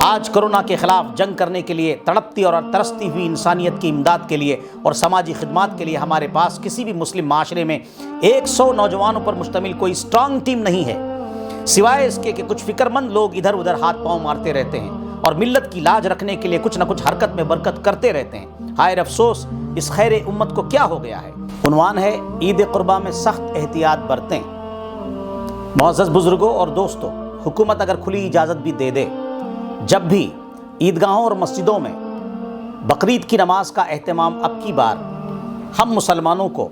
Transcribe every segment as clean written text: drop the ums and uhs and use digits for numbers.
آج کرونا کے خلاف جنگ کرنے کے لیے تڑپتی اور ترستی ہوئی انسانیت کی امداد کے لیے اور سماجی خدمات کے لیے ہمارے پاس کسی بھی مسلم معاشرے میں 100 نوجوانوں پر مشتمل کوئی اسٹرانگ ٹیم نہیں ہے، سوائے اس کے کہ کچھ فکر مند لوگ ادھر ادھر ہاتھ پاؤں مارتے رہتے ہیں اور ملت کی لاج رکھنے کے لیے کچھ نہ کچھ حرکت میں برکت کرتے رہتے ہیں۔ ہائے افسوس، اس خیر امت کو کیا ہو گیا ہے۔ عنوان ہے عید قرباں میں سخت احتیاط برتیں۔ معزز بزرگوں اور دوستوں، حکومت اگر کھلی اجازت بھی دے دے، جب بھی عیدگاہوں اور مسجدوں میں بقرعید کی نماز کا اہتمام اب کی بار ہم مسلمانوں کو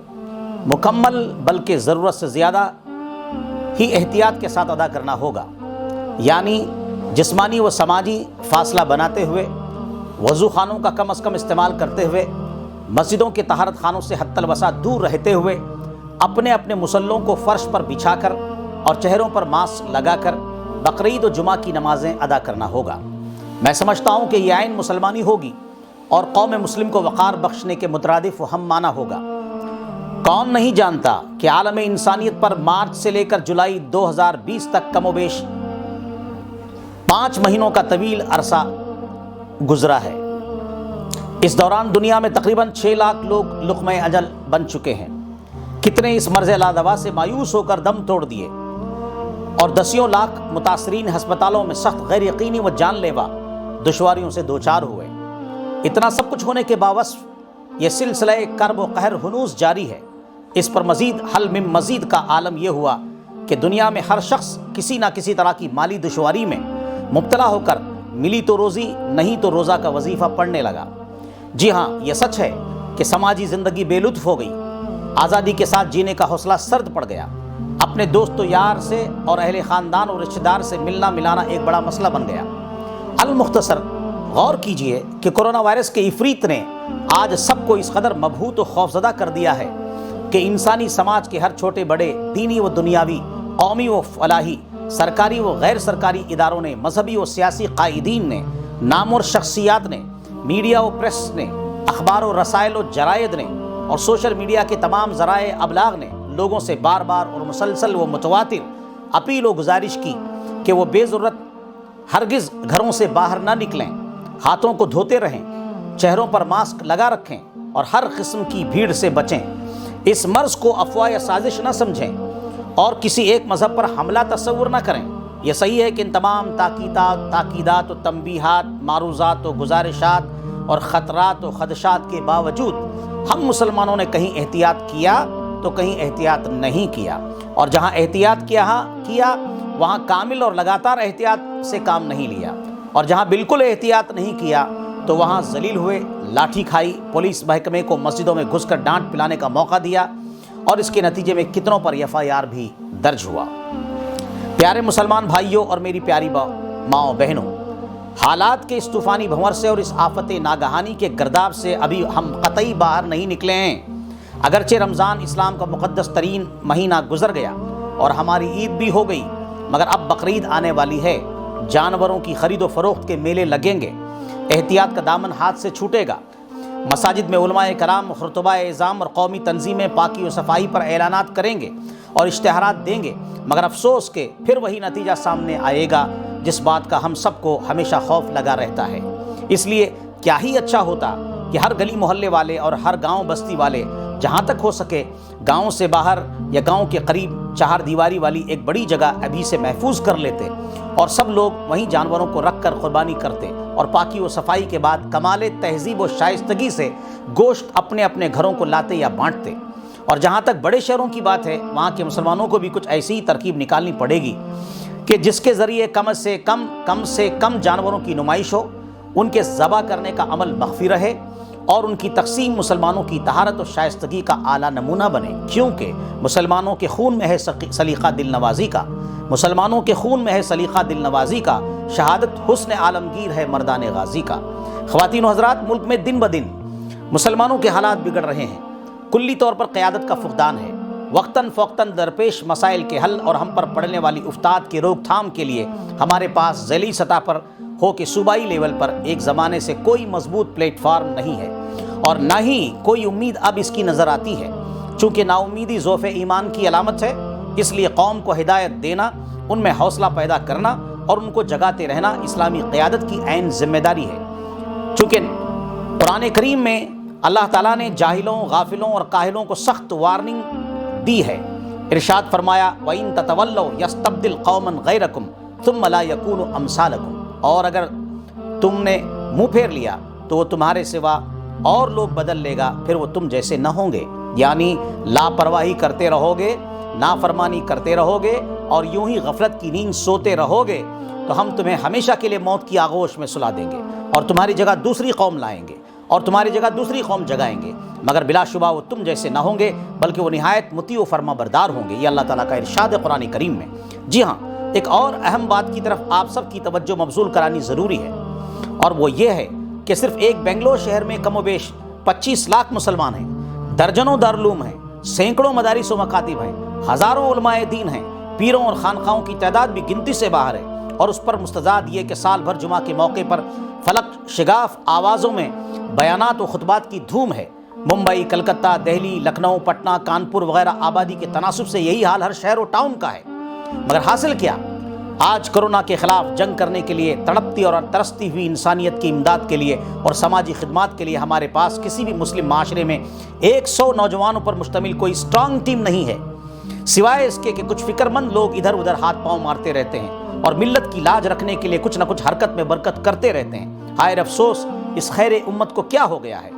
مکمل بلکہ ضرورت سے زیادہ ہی احتیاط کے ساتھ ادا کرنا ہوگا، یعنی جسمانی و سماجی فاصلہ بناتے ہوئے، وضو خانوں کا کم از کم استعمال کرتے ہوئے، مسجدوں کے طہارت خانوں سے حتی الوسع دور رہتے ہوئے، اپنے اپنے مصلوں کو فرش پر بچھا کر اور چہروں پر ماسک لگا کر بقرعید و جمعہ کی نمازیں ادا کرنا ہوگا۔ میں سمجھتا ہوں کہ یہ عین مسلمانی ہوگی اور قوم مسلم کو وقار بخشنے کے مترادف و ہم معنی ہوگا۔ کون نہیں جانتا کہ عالم انسانیت پر مارچ سے لے کر جولائی 2020 تک کم و بیش 5 مہینوں کا طویل عرصہ گزرا ہے۔ اس دوران دنیا میں تقریباً 6 لاکھ لوگ لقمہ اجل بن چکے ہیں۔ کتنے اس مرض لادوا سے مایوس ہو کر دم توڑ دیے اور دسیوں لاکھ متاثرین ہسپتالوں میں سخت غیر یقینی و جان لیوا دشواریوں سے دوچار ہوئے۔ اتنا سب کچھ ہونے کے باوجود یہ سلسلہ کرب و قہر ہنوز جاری ہے۔ اس پر مزید حل میں مزید کا عالم یہ ہوا کہ دنیا میں ہر شخص کسی نہ کسی طرح کی مالی دشواری میں مبتلا ہو کر ملی تو روزی نہیں تو روزہ کا وظیفہ پڑھنے لگا۔ جی ہاں، یہ سچ ہے کہ سماجی زندگی بے لطف ہو گئی، آزادی کے ساتھ جینے کا حوصلہ سرد پڑ گیا، اپنے دوست و یار سے اور اہل خاندان اور رشتہ دار سے ملنا ملانا ایک بڑا مسئلہ بن گیا۔ المختصر، غور کیجئے کہ کرونا وائرس کے عفریت نے آج سب کو اس قدر مبہوت و خوفزدہ کر دیا ہے کہ انسانی سماج کے ہر چھوٹے بڑے دینی و دنیاوی، قومی و فلاحی، سرکاری و غیر سرکاری اداروں نے، مذہبی و سیاسی قائدین نے، نامور شخصیات نے، میڈیا و پریس نے، اخبار و رسائل و جرائد نے اور سوشل میڈیا کے تمام ذرائع ابلاغ نے لوگوں سے بار بار اور مسلسل و متواتر اپیل و گزارش کی کہ وہ بے ضرورت ہرگز گھروں سے باہر نہ نکلیں، ہاتھوں کو دھوتے رہیں، چہروں پر ماسک لگا رکھیں اور ہر قسم کی بھیڑ سے بچیں۔ اس مرض کو افواہ یا سازش نہ سمجھیں اور کسی ایک مذہب پر حملہ تصور نہ کریں۔ یہ صحیح ہے کہ ان تمام تاکیدات و تنبیہات، معروضات و گزارشات اور خطرات و خدشات کے باوجود ہم مسلمانوں نے کہیں احتیاط کیا تو کہیں احتیاط نہیں کیا، اور جہاں احتیاط کیا وہاں کامل اور لگاتار احتیاط سے کام نہیں لیا، اور جہاں بالکل احتیاط نہیں کیا تو وہاں ذلیل ہوئے، لاٹھی کھائی، پولیس محکمے کو مسجدوں میں گھس کر ڈانٹ پلانے کا موقع دیا اور اس کے نتیجے میں کتنوں پر FIR بھی درج ہوا۔ پیارے مسلمان بھائیوں اور میری پیاری ماؤں بہنوں، حالات کے اس طوفانی بھنور سے اور اس آفت ناگہانی کے گرداب سے ابھی ہم قطعی باہر نہیں نکلے ہیں۔ اگرچہ رمضان اسلام کا مقدس ترین مہینہ گزر گیا اور ہماری عید بھی ہو گئی، مگر اب بقرعید آنے والی ہے، جانوروں کی خرید و فروخت کے میلے لگیں گے، احتیاط کا دامن ہاتھ سے چھوٹے گا، مساجد میں علماء کرام، خطبہ اعظام اور قومی تنظیمیں پاکی و صفائی پر اعلانات کریں گے اور اشتہارات دیں گے، مگر افسوس کہ پھر وہی نتیجہ سامنے آئے گا جس بات کا ہم سب کو ہمیشہ خوف لگا رہتا ہے۔ اس لیے کیا ہی اچھا ہوتا کہ ہر گلی محلے والے اور ہر گاؤں بستی والے جہاں تک ہو سکے گاؤں سے باہر یا گاؤں کے قریب 4 دیواری والی ایک بڑی جگہ ابھی سے محفوظ کر لیتے اور سب لوگ وہیں جانوروں کو رکھ کر قربانی کرتے اور پاکی و صفائی کے بعد کمال تہذیب و شائستگی سے گوشت اپنے اپنے گھروں کو لاتے یا بانٹتے۔ اور جہاں تک بڑے شہروں کی بات ہے، وہاں کے مسلمانوں کو بھی کچھ ایسی ہی ترکیب نکالنی پڑے گی کہ جس کے ذریعے کم سے کم جانوروں کی نمائش ہو، ان کے ذبح کرنے کا عمل مخفی رہے اور ان کی تقسیم مسلمانوں کی طہارت و شائستگی کا اعلیٰ نمونہ بنے، کیونکہ مسلمانوں کے خون میں ہے سلیقہ دل نوازی کا، مسلمانوں کے خون میں ہے سلیقہ دل نوازی کا، شہادت حسن عالمگیر ہے مردان غازی کا۔ خواتین و حضرات، ملک میں دن بدن مسلمانوں کے حالات بگڑ رہے ہیں، کلی طور پر قیادت کا فقدان ہے، وقتاً فوقتاً درپیش مسائل کے حل اور ہم پر پڑنے والی افتاد کی روک تھام کے لیے ہمارے پاس ذیلی سطح پر ہو کہ صوبائی لیول پر ایک زمانے سے کوئی مضبوط پلیٹ فارم نہیں ہے اور نہ ہی کوئی امید اب اس کی نظر آتی ہے۔ چونکہ نا امیدی ضعف ایمان کی علامت ہے، اس لیے قوم کو ہدایت دینا، ان میں حوصلہ پیدا کرنا اور ان کو جگاتے رہنا اسلامی قیادت کی عین ذمہ داری ہے۔ چونکہ قرآن کریم میں اللہ تعالیٰ نے جاہلوں، غافلوں اور کاہلوں کو سخت وارننگ دی ہے۔ ارشاد فرمایا وَإِن تَتَوَلَّوْا يَسْتَبْدِلْ قَوْمًا غَيْرَكُمْ ثُمَّ لَا يَكُونُوا أَمْثَالَكُمْ، اور اگر تم نے منہ پھیر لیا تو وہ تمہارے سوا اور لوگ بدل لے گا، پھر وہ تم جیسے نہ ہوں گے۔ یعنی لاپرواہی کرتے رہو گے، نافرمانی کرتے رہو گے اور یوں ہی غفلت کی نیند سوتے رہو گے تو ہم تمہیں ہمیشہ کے لیے موت کی آغوش میں سلا دیں گے اور تمہاری جگہ دوسری قوم لائیں گے اور تمہاری جگہ دوسری قوم جگائیں گے، مگر بلا شبہ وہ تم جیسے نہ ہوں گے بلکہ وہ نہایت مطیع و فرما بردار ہوں گے۔ یہ اللہ تعالیٰ کا ارشاد ہے قرآن کریم میں۔ جی ہاں، ایک اور اہم بات کی طرف آپ سب کی توجہ مبذول کرانی ضروری ہے، اور وہ یہ ہے کہ صرف ایک بنگلور شہر میں کم و بیش 25 لاکھ مسلمان ہیں، درجنوں دارالعلوم ہیں، سینکڑوں مدارس و مکاتب ہیں، ہزاروں علماء دین ہیں، پیروں اور خانقاہوں کی تعداد بھی گنتی سے باہر ہے، اور اس پر مستزاد یہ کہ سال بھر جمعہ کے موقع پر فلک شگاف آوازوں میں بیانات و خطبات کی دھوم ہے۔ ممبئی، کلکتہ، دہلی، لکھنؤ، پٹنہ، کانپور وغیرہ آبادی کے تناسب سے یہی حال ہر شہر و ٹاؤن کا ہے، مگر حاصل کیا؟ آج کرونا کے خلاف جنگ کرنے کے لیے، تڑپتی اور ترستی ہوئی انسانیت کی امداد کے لیے اور سماجی خدمات کے لیے ہمارے پاس کسی بھی مسلم معاشرے میں 100 نوجوانوں پر مشتمل کوئی اسٹرانگ ٹیم نہیں ہے، سوائے اس کے کہ کچھ فکر مند لوگ ادھر ادھر ہاتھ پاؤں مارتے رہتے ہیں اور ملت کی لاج رکھنے کے لیے کچھ نہ کچھ حرکت میں برکت کرتے رہتے ہیں۔ ہائے افسوس، اس خیر امت کو کیا ہو گیا ہے؟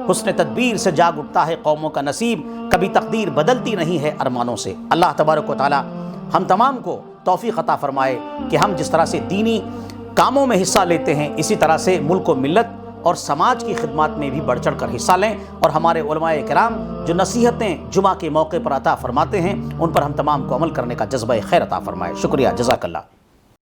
حسن تدبیر سے جاگ اٹھتا ہے قوموں کا نصیب، کبھی تقدیر بدلتی نہیں ہے ارمانوں سے۔ اللہ تبارک و تعالی ہم تمام کو توفیق عطا فرمائے کہ ہم جس طرح سے دینی کاموں میں حصہ لیتے ہیں اسی طرح سے ملک و ملت اور سماج کی خدمات میں بھی بڑھ چڑھ کر حصہ لیں، اور ہمارے علماء کرام جو نصیحتیں جمعہ کے موقع پر عطا فرماتے ہیں ان پر ہم تمام کو عمل کرنے کا جذبہ خیر عطا فرمائے۔ شکریہ، جزاک اللہ۔